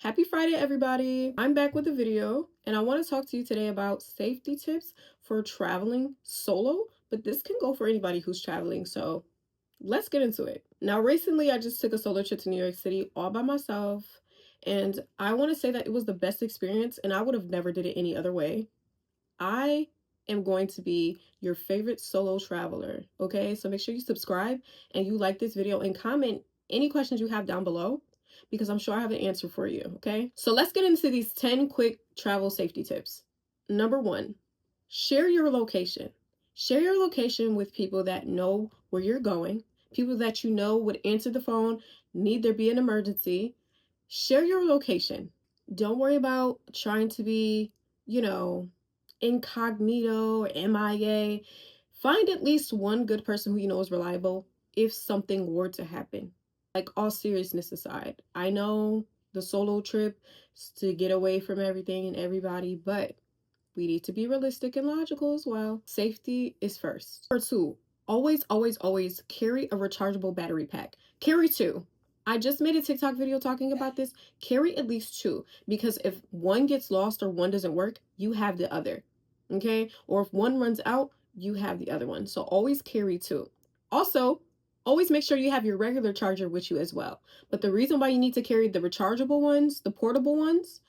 Happy Friday, everybody. I'm back with a video, and I want to talk to you today about safety tips for traveling solo, but this can go for anybody who's traveling, so let's get into it. Now, recently, I just took a solo trip to New York City all by myself, and I want to say that it was the best experience, and I would have never did it any other way. I am going to be your favorite solo traveler, okay? So make sure you subscribe and you like this video and comment any questions you have down below because I'm sure I have an answer for you, okay? So let's get into these 10 quick travel safety tips. Number 1, share your location. Share your location with people that know where you're going, people that you know would answer the phone, need there be an emergency. Share your location. Don't worry about trying to be, incognito or MIA. Find at least one good person who you know is reliable if something were to happen. Like, all seriousness aside, I know the solo trip is to get away from everything and everybody, but we need to be realistic and logical as well. Safety is first. Number 2, always carry a rechargeable battery pack. Carry 2. I just made a TikTok video talking about this. Carry at least 2, because if one gets lost or one doesn't work, you have the other, okay? Or if one runs out, you have the other one. So always carry 2. Also, always make sure you have your regular charger with you as well. But the reason why you need to carry the rechargeable ones, the portable ones,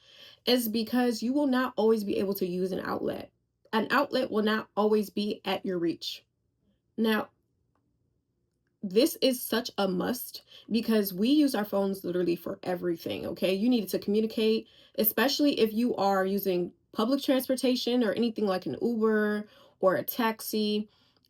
is because you will not always be able to use an outlet. An outlet will not always be at your reach. Now, this is such a must because we use our phones literally for everything, okay? You need to communicate, especially if you are using public transportation or anything like an Uber or a taxi.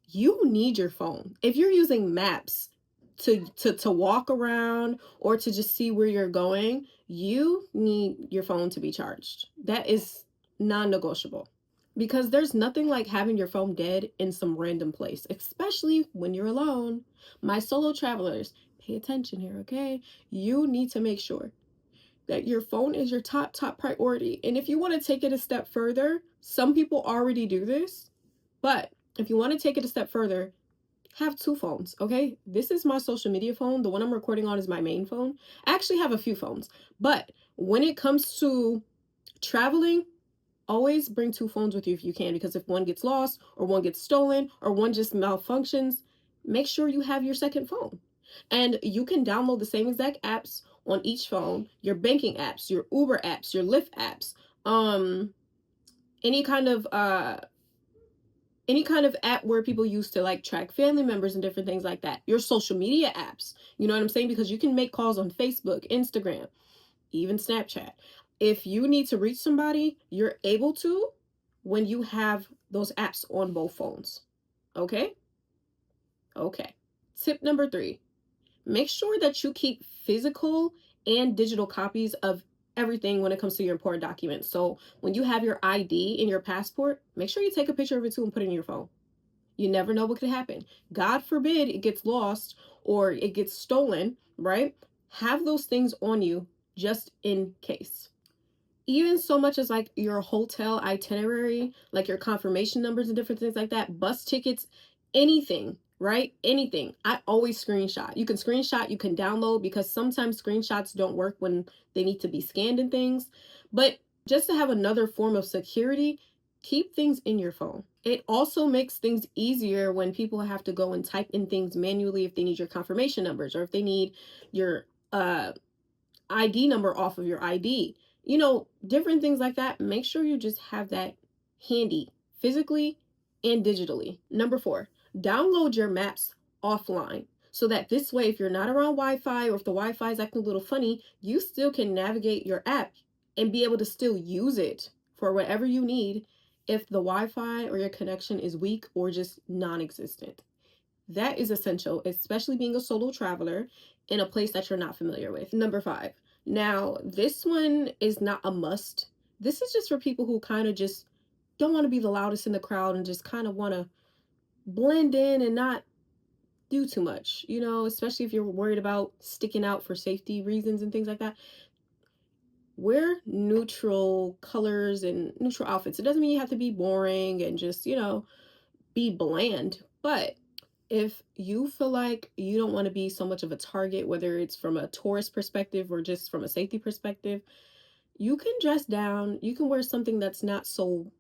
You need your phone. If you're using maps to walk around or to just see where you're going, you need your phone to be charged. That is non-negotiable. Because there's nothing like having your phone dead in some random place, especially when you're alone. My solo travelers, pay attention here, okay? You need to make sure that your phone is your top priority. And if you want to take it a step further, some people already do this, but if you want to take it a step further, have 2 phones, okay? This is my social media phone. The one I'm recording on is my main phone. I actually have a few phones, but when it comes to traveling, always bring 2 phones with you if you can, because if one gets lost or one gets stolen or one just malfunctions, make sure you have your second phone. And you can download the same exact apps on each phone, your banking apps, your Uber apps, your Lyft apps, any kind of app where people use to like track family members and different things like that. Your social media apps, you know what I'm saying? Because you can make calls on Facebook, Instagram, even Snapchat. If you need to reach somebody, you're able to when you have those apps on both phones. Okay? Okay. Tip number 3, make sure that you keep physical and digital copies of everything when it comes to your important documents. So when you have your ID and your passport, make sure you take a picture of it too and put it in your phone. You never know what could happen. God forbid it gets lost or it gets stolen, right? Have those things on you just in case. Even so much as like your hotel itinerary, like your confirmation numbers and different things like that, bus tickets, anything, right? Anything. I always screenshot. You can screenshot, you can download, because sometimes screenshots don't work when they need to be scanned and things. But just to have another form of security, keep things in your phone. It also makes things easier when people have to go and type in things manually if they need your confirmation numbers or if they need your ID number off of your ID. Different things like that. Make sure you just have that handy physically and digitally. Number 4, download your maps offline so that this way, if you're not around Wi-Fi or if the Wi-Fi is acting a little funny, you still can navigate your app and be able to still use it for whatever you need if the Wi-Fi or your connection is weak or just non-existent. That is essential, especially being a solo traveler in a place that you're not familiar with. Number 5. Now, this one is not a must. This is just for people who kind of just don't want to be the loudest in the crowd and just kind of want to blend in and not do too much, especially if you're worried about sticking out for safety reasons and things like that. Wear neutral colors and neutral outfits. It doesn't mean you have to be boring and just, be bland, but if you feel like you don't want to be so much of a target, whether it's from a tourist perspective or just from a safety perspective, you can dress down, you can wear something that's not so,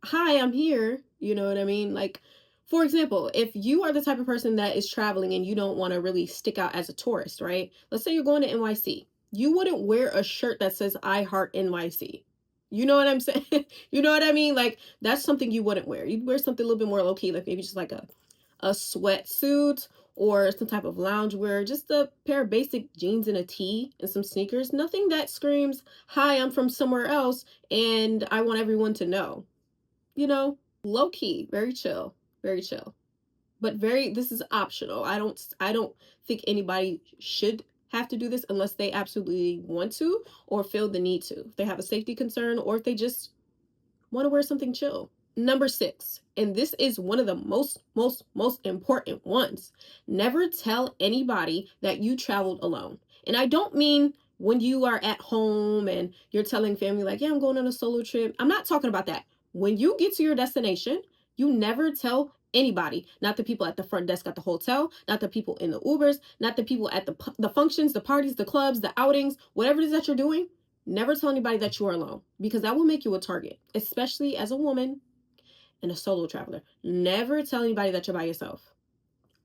hi, I'm here. You know what I mean? Like, for example, if you are the type of person that is traveling and you don't want to really stick out as a tourist, right? Let's say you're going to NYC. You wouldn't wear a shirt that says I heart NYC. You know what I'm saying? You know what I mean? Like, that's something you wouldn't wear. You'd wear something a little bit more low key, like maybe just like a sweatsuit or some type of loungewear, just a pair of basic jeans and a tee and some sneakers. Nothing that screams, hi, I'm from somewhere else and I want everyone to know. You know, low key, very chill, very chill. But this is optional. I don't think anybody should have to do this unless they absolutely want to or feel the need to. If they have a safety concern or if they just want to wear something chill. Number 6, and this is one of the most important ones. Never tell anybody that you traveled alone. And I don't mean when you are at home and you're telling family like, yeah, I'm going on a solo trip. I'm not talking about that. When you get to your destination, you never tell anybody, not the people at the front desk at the hotel, not the people in the Ubers, not the people at the functions, the parties, the clubs, the outings, whatever it is that you're doing. Never tell anybody that you are alone because that will make you a target, especially as a woman and a solo traveler. Never tell anybody that you're by yourself.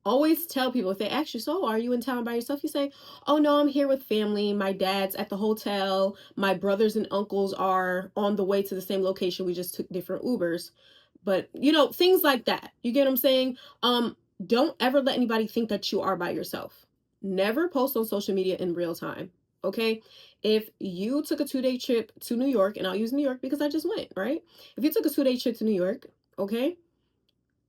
Always tell people if they ask you, so are you in town by yourself? You say, oh no, I'm here with family. My dad's at the hotel. My brothers and uncles are on the way to the same location. We just took different Ubers. But you know, things like that. You get what I'm saying? Don't ever let anybody think that you are by yourself. Never post on social media in real time. Okay? If you took a 2-day trip to New York, and I'll use New York because I just went, right? If you took a 2-day trip to New York, okay?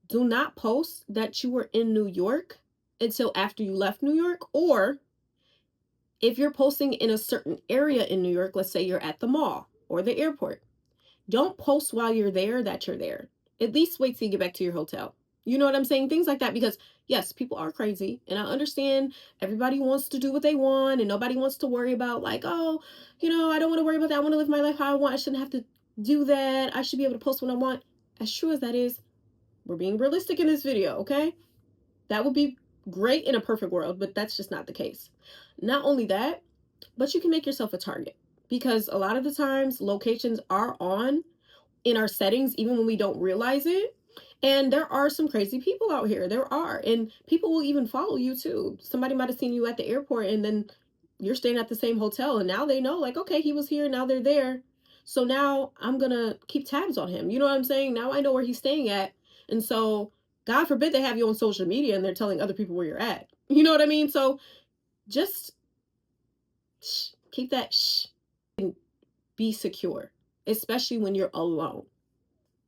Do not post that you were in New York until after you left New York. Or if you're posting in a certain area in New York, let's say you're at the mall or the airport, don't post while you're there that you're there. At least wait till you get back to your hotel. You know what I'm saying? Things like that, because yes, people are crazy. And I understand everybody wants to do what they want and nobody wants to worry about like, oh, I don't want to worry about that. I want to live my life how I want. I shouldn't have to do that. I should be able to post when I want. As true as that is, we're being realistic in this video, okay? That would be great in a perfect world, but that's just not the case. Not only that, but you can make yourself a target because a lot of the times locations are on in our settings even when we don't realize it. And there are some crazy people out here. There are. And people will even follow you too. Somebody might have seen you at the airport and then you're staying at the same hotel and now they know like, okay, he was here, now they're there. So now I'm going to keep tabs on him. You know what I'm saying? Now I know where he's staying at. And so God forbid they have you on social media and they're telling other people where you're at. You know what I mean? So just keep that and be secure, especially when you're alone.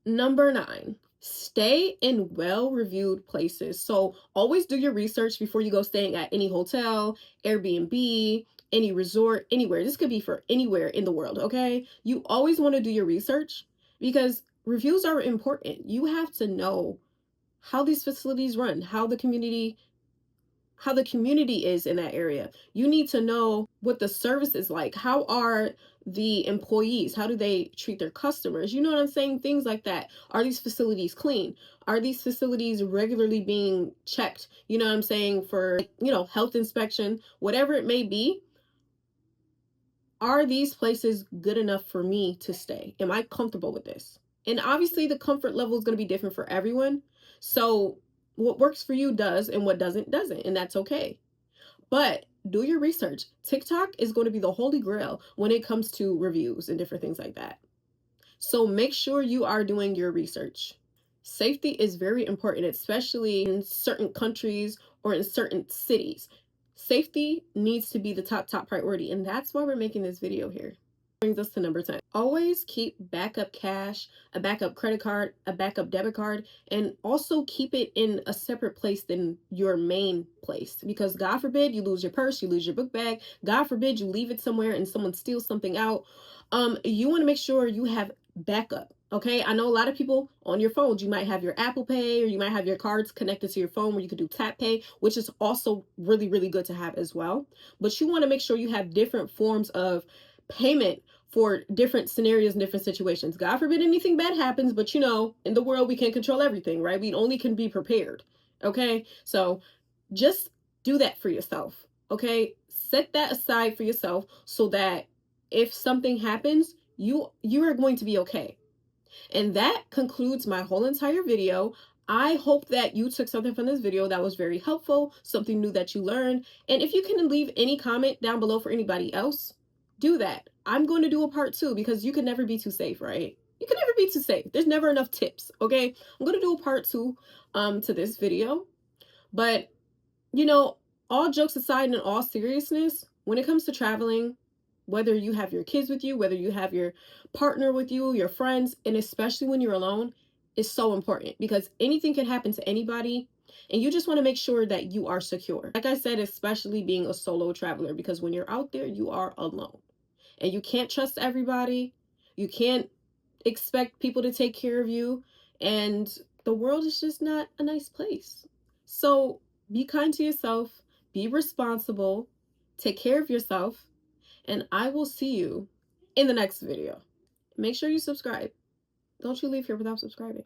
Number 9, stay in well-reviewed places. So always do your research before you go staying at any hotel, Airbnb, any resort, anywhere. This could be for anywhere in the world, okay? You always want to do your research because reviews are important. You have to know how these facilities run, how the community is in that area. You need to know what the service is like. How are the employees? How do they treat their customers? You know what I'm saying? Things like that. Are these facilities clean? Are these facilities regularly being checked? You know what I'm saying? For, health inspection, whatever it may be. Are these places good enough for me to stay? Am I comfortable with this? And obviously the comfort level is going to be different for everyone. So what works for you does and what doesn't. And that's okay. But do your research. TikTok is going to be the holy grail when it comes to reviews and different things like that. So make sure you are doing your research. Safety is very important, especially in certain countries or in certain cities. Safety needs to be the top priority, and that's why we're making this video here. Brings us to number 10. Always keep backup cash, a backup credit card, a backup debit card, and also keep it in a separate place than your main place. Because God forbid you lose your purse, you lose your book bag, God forbid you leave it somewhere and someone steals something out. You want to make sure you have backup. Okay, I know a lot of people on your phones, you might have your Apple Pay or you might have your cards connected to your phone where you could do tap pay, which is also really, really good to have as well. But you want to make sure you have different forms of payment for different scenarios and different situations. God forbid anything bad happens, but in the world, we can't control everything, right? We only can be prepared. Okay, so just do that for yourself. Okay, set that aside for yourself so that if something happens, you are going to be okay. And that concludes my whole entire video. I hope that you took something from this video that was very helpful, something new that you learned. And if you can leave any comment down below for anybody else, do that. I'm going to do a part 2 because you can never be too safe, right? You can never be too safe. There's never enough tips, okay? I'm going to do a part 2 to this video. But, you know, all jokes aside and in all seriousness, when it comes to traveling, whether you have your kids with you, whether you have your partner with you, your friends, and especially when you're alone, is so important because anything can happen to anybody. And you just want to make sure that you are secure. Like I said, especially being a solo traveler, because when you're out there, you are alone and you can't trust everybody. You can't expect people to take care of you. And the world is just not a nice place. So be kind to yourself, be responsible, take care of yourself, and I will see you in the next video. Make sure you subscribe. Don't you leave here without subscribing.